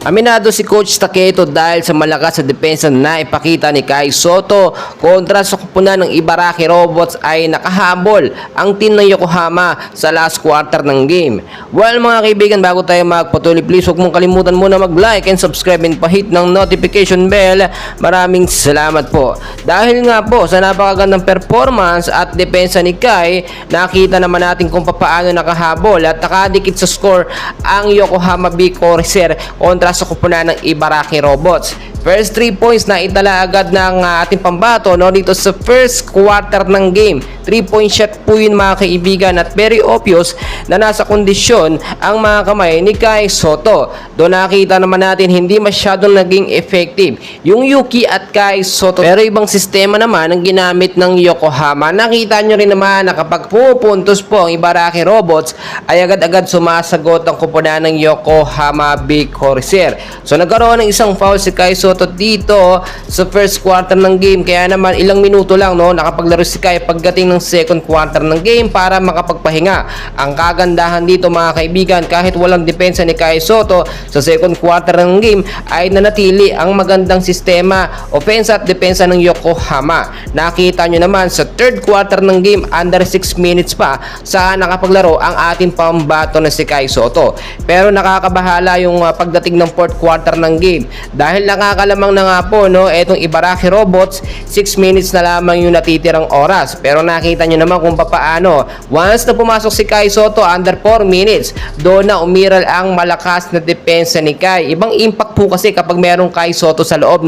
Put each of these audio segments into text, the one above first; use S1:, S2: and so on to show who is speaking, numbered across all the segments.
S1: Aminado si Coach Taketo dahil sa malakas na depensa na ipakita ni Kai Sotto kontra sa kupunan ng Ibaraki Robots ay nakahabol ang team ng Yokohama sa last quarter ng game. Well mga kaibigan, bago tayo magpatuloy, please huwag mong kalimutan muna mag-like and subscribe and pa-hit ng notification bell. Maraming salamat po. Dahil nga po sa napakagandang performance at depensa ni Kai, nakita naman natin kung paano nakahabol at nakadikit sa score ang Yokohama Big Corsair kontra sa kupunan ng Ibaraki Robots. First 3 points na itala agad ng ating pambato dito sa first quarter ng game. 3-point shot po yun mga kaibigan, at very obvious na nasa kondisyon ang mga kamay ni Kai Sotto. Doon nakita naman natin hindi masyadong naging effective yung Yuki at Kai Sotto, pero ibang sistema naman ang ginamit ng Yokohama. Nakita nyo rin naman na kapag pupuntos po ang Ibaraki Robots ay agad-agad sumasagot ang kupunan ng Yokohama Big Corsair. So nagkaroon ng isang foul si Kai Sotto dito sa first quarter ng game, kaya naman ilang minuto lang nakapaglaro si Kai pagdating ng second quarter ng game para makapagpahinga. Ang kagandahan dito mga kaibigan, kahit walang depensa ni Kai Sotto sa second quarter ng game ay nanatili ang magandang sistema, offense at depensa ng Yokohama. Nakita nyo naman sa third quarter ng game, under 6 minutes pa saan nakapaglaro ang ating pambato na si Kai Sotto. Pero nakakabahala yung pagdating ng fourth quarter ng game dahil nakakalamang na nga po etong Ibaraki Robots, 6 minutes na lamang yung natitirang oras. Pero nakita nyo naman kung paano once na pumasok si Kai Sotto under 4 minutes, doon na umiral ang malakas na depensa ni Kai. Ibang impact po kasi kapag merong Kai Sotto sa loob,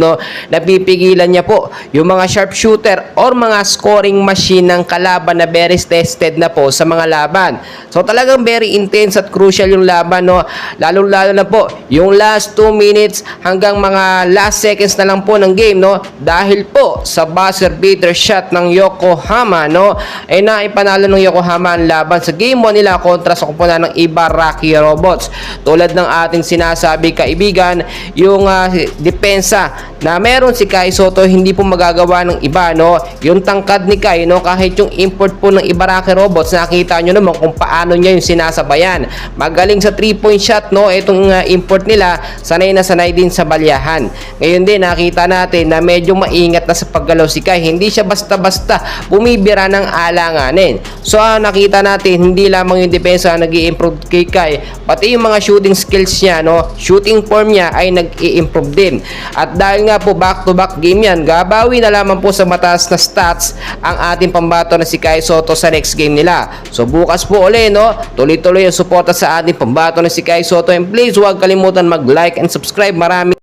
S1: napipigilan niya po yung mga sharpshooter or mga scoring machine ng kalaban na very tested na po sa mga laban. So talagang very intense at crucial yung laban, lalo-lalo na po yung last 2 minutes hanggang mga last seconds na lang po ng game, dahil po sa buzzer beater shot ng Yokohama, ay naipanalo ng Yokohama ang laban sa game 1 nila kontra sa kupunan ng Ibaraki Robots. Tulad ng ating sinasabi kaibigan, yung depensa na meron si Kai Sotto hindi po magagawa ng iba, yung tangkad ni Kai, kahit yung import po ng Ibaraki Robots, nakita nyo naman kung paano niya yung sinasabayan. Magaling sa 3-point shot, itong import nila, sanay na sanay din sa balyahan. Ngayon din nakita natin na medyo maingat na sa paggalaw si Kai, hindi siya basta-basta bumibira ng alanganin. So nakita natin hindi lamang yung depensa nag-i-improve kay Kai, pati yung mga shooting skills niya, shooting form niya ay nag-i-improve din. At dahil nga po back-to-back game yan, gabawi na lamang po sa mataas na stats ang ating pambato na si Kai Sotto sa next game nila. So bukas po ulit, tuloy-tuloy ang suporta sa ating pambato na si Kai Sotto, and please huwag kalimutan mag-like and subscribe. Maraming